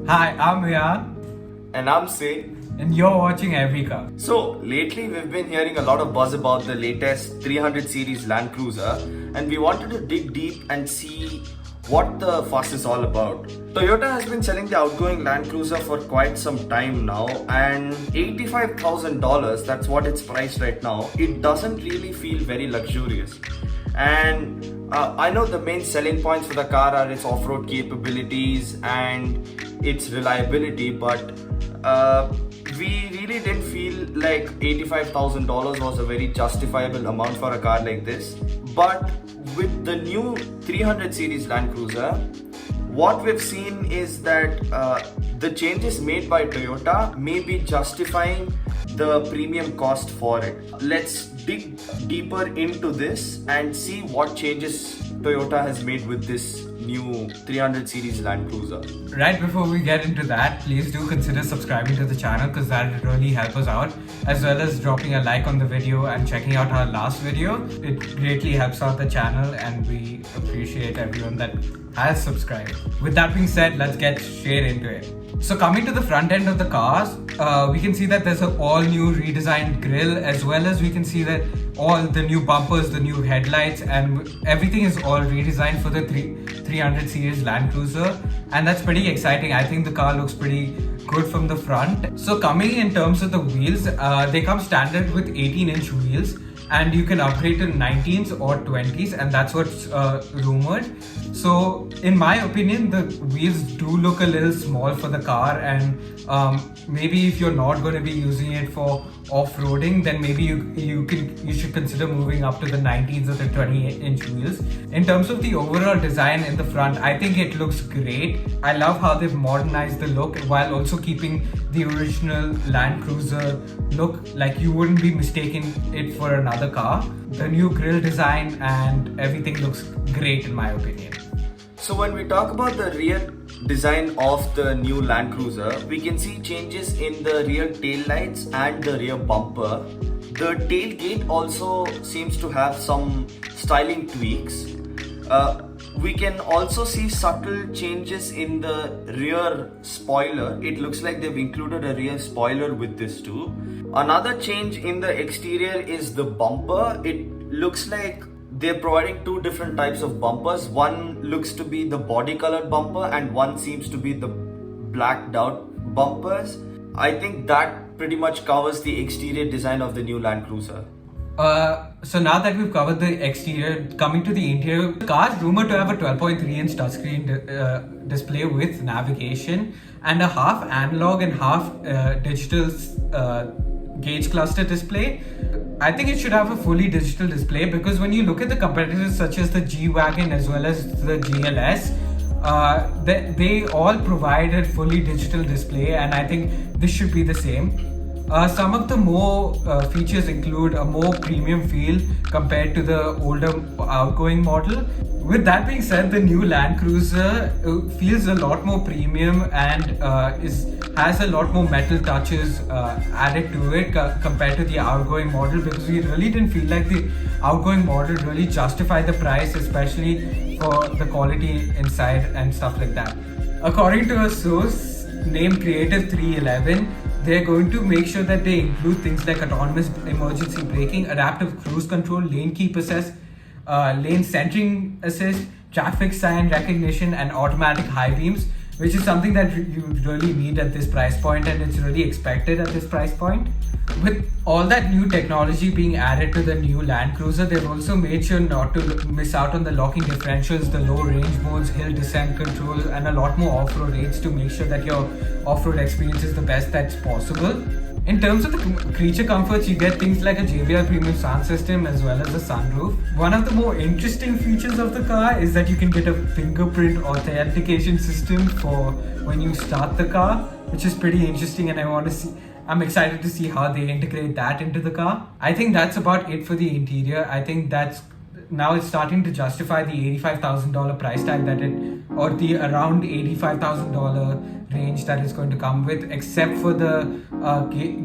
Hi, I'm Rian, And I'm Say. and you're watching Every Car. So, lately we've been hearing a lot of buzz about the latest 300 series Land Cruiser, and we wanted to dig deep and see what the fuss is all about. Toyota has been selling the outgoing Land Cruiser for quite some time now, and $85,000, that's what it's priced right now, it doesn't really feel very luxurious. And I know the main selling points for the car are its off-road capabilities and its reliability, but we really didn't feel like $85,000 was a very justifiable amount for a car like this. But with the new 300 series Land Cruiser, what we've seen is that the changes made by Toyota may be justifying the premium cost for it. Let's dig deeper into this and see what changes Toyota has made with this new 300 series Land Cruiser. Right before we get into that, please do consider subscribing to the channel because that would really help us out, as well as dropping a like on the video and checking out our last video. It greatly helps out the channel and we appreciate everyone that has subscribed. With that being said, let's get straight into it. So coming to the front end of the cars, we can see that there's an all new redesigned grille, as well as we can see that all the new bumpers, the new headlights, and everything is all redesigned for the 300 series Land Cruiser, and that's pretty exciting. I think the car looks pretty good from the front. So coming in terms of the wheels, they come standard with 18-inch wheels, and you can upgrade to 19s or 20s, and that's what's rumored. So in my opinion, the wheels do look a little small for the car, and maybe if you're not going to be using it for off-roading, then maybe you should consider moving up to the 19s or the 20-inch wheels. In terms of the overall design in the front, I think it looks great. I love how they've modernized the look while also keeping the original Land Cruiser look, like you wouldn't be mistaking it for another car. The new grille design and everything looks great in my opinion. So when we talk about the rear design of the new Land Cruiser, we can see changes in the rear tail lights and the rear bumper. The tailgate also seems to have some styling tweaks. We can also see subtle changes in the rear spoiler. It looks like they've included a rear spoiler with this too. Another change in the exterior is the bumper. It looks like they're providing two different types of bumpers. One looks to be the body colored bumper and one seems to be the blacked out bumpers. I think that pretty much covers the exterior design of the new Land Cruiser. So now that we've covered the exterior, coming to the interior, the car is rumored to have a 12.3-inch touchscreen display with navigation and a half analog and half digital gauge cluster display. I think it should have a fully digital display because when you look at the competitors such as the G-Wagon as well as the GLS, they all provide a fully digital display, and I think this should be the same. Some of the more features include a more premium feel compared to the older outgoing model. With that being said, the new Land Cruiser feels a lot more premium and has a lot more metal touches added to it compared to the outgoing model, because we really didn't feel like the outgoing model really justified the price, especially for the quality inside and stuff like that. According to a source named Creative 311, they're going to make sure that they include things like autonomous emergency braking, adaptive cruise control, lane keep assist, lane centering assist, traffic sign recognition, and automatic high beams, which is something that you really need at this price point, and it's really expected at this price point. With all that new technology being added to the new Land Cruiser, they've also made sure not to miss out on the locking differentials, the low range modes, hill descent control, and a lot more off-road aids to make sure that your off-road experience is the best that's possible. In terms of the creature comforts, you get things like a JBL premium sound system as well as a sunroof. One of the more interesting features of the car is that you can get a fingerprint authentication system for when you start the car, which is pretty interesting, and I'm excited to see how they integrate that into the car. I think that's about it for the interior. I think now it's starting to justify the $85,000 price tag or the around $85,000 range that it's going to come with, except for the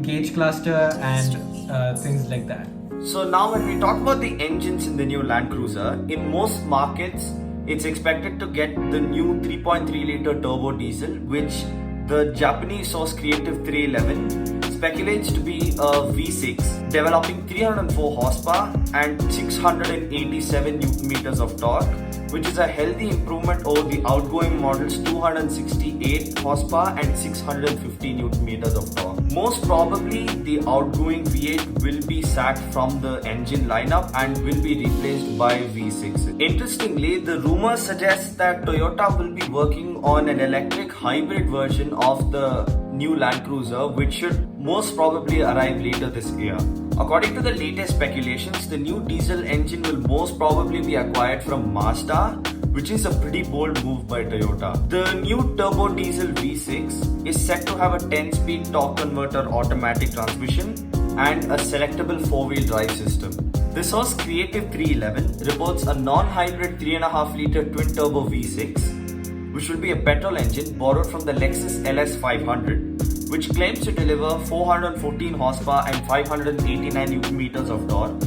gauge cluster and things like that. So now when we talk about the engines in the new Land Cruiser, in most markets, it's expected to get the new 3.3 liter turbo diesel, which The Japanese source Creative 311 speculates to be a V6 developing 304 horsepower and 687 Newton meters of torque, which is a healthy improvement over the outgoing model's 268 horsepower and 650 Newton meters of torque. Most probably, the outgoing V8 will be sacked from the engine lineup and will be replaced by V6. Interestingly, the rumors suggest that Toyota will be working on an electric hybrid version of the new Land Cruiser, which should most probably arrive later this year. According to the latest speculations, the new diesel engine will most probably be acquired from Mazda, which is a pretty bold move by Toyota. The new turbo diesel V6 is set to have a 10-speed torque converter automatic transmission and a selectable 4-wheel drive system. The source Creative 311 reports a non-hybrid 3.5-litre twin-turbo V6, which will be a petrol engine borrowed from the Lexus LS 500, which claims to deliver 414 horsepower and 589 Newton meters of torque,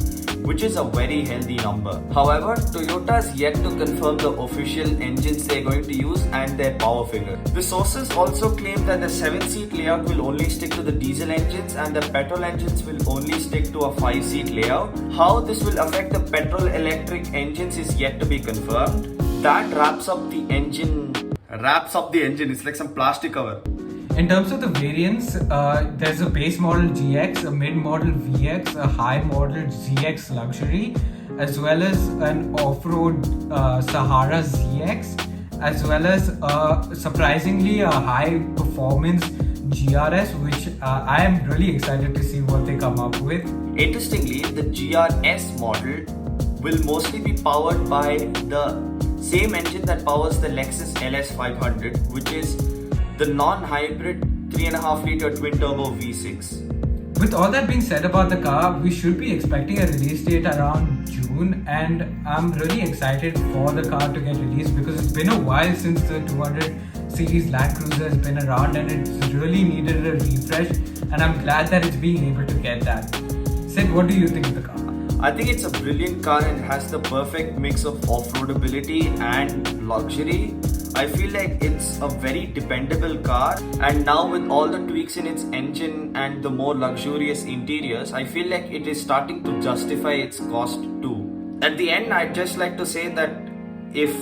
which is a very healthy number. However, Toyota has yet to confirm the official engines they're going to use and their power figure. The sources also claim that the 7-seat layout will only stick to the diesel engines and the petrol engines will only stick to a 5-seat layout. How this will affect the petrol electric engines is yet to be confirmed. That wraps up the engine. It's like some plastic cover. In terms of the variants, there's a base model GX, a mid model VX, a high model ZX Luxury, as well as an off-road Sahara ZX, as well as surprisingly a high performance GRS, which I am really excited to see what they come up with. Interestingly, the GRS model will mostly be powered by the same engine that powers the Lexus LS 500, which is the non-hybrid 3.5-litre twin-turbo V6. With all that being said about the car, we should be expecting a release date around June, and I'm really excited for the car to get released because it's been a while since the 200 series Land Cruiser has been around and it's really needed a refresh, and I'm glad that it's being able to get that. Sid, what do you think of the car? I think it's a brilliant car and has the perfect mix of off-roadability and luxury. I feel like it's a very dependable car, and now with all the tweaks in its engine and the more luxurious interiors, I feel like it is starting to justify its cost too. At the end, I'd just like to say that if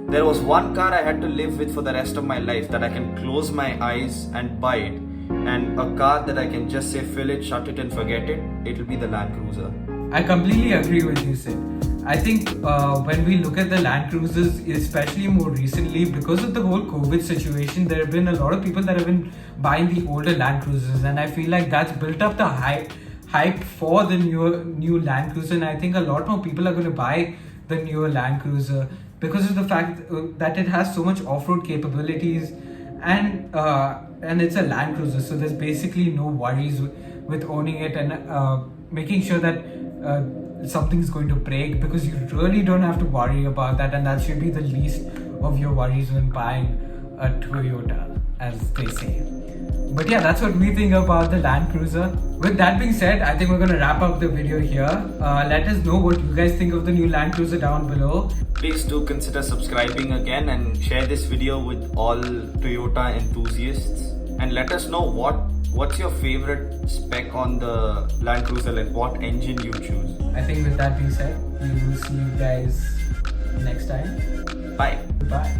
there was one car I had to live with for the rest of my life, that I can close my eyes and buy it, and a car that I can just say fill it, shut it and forget it, it'll be the Land Cruiser. I completely agree with you, Sid. I think when we look at the Land Cruisers, especially more recently, because of the whole COVID situation, there have been a lot of people that have been buying the older Land Cruisers, and I feel like that's built up the hype for the new Land Cruiser, and I think a lot more people are going to buy the newer Land Cruiser because of the fact that it has so much off-road capabilities, and it's a Land Cruiser, so there's basically no worries with owning it and making sure that something's going to break, because you really don't have to worry about that, and that should be the least of your worries when buying a Toyota, as they say. But yeah, that's what we think about the Land Cruiser. With that being said, I think we're going to wrap up the video here. Let us know what you guys think of the new Land Cruiser down below. Please do consider subscribing again and share this video with all Toyota enthusiasts, and let us know what's your favorite spec on the Land Cruiser, like what engine you choose. I think with that being said, we will see you guys next time. Bye. Bye.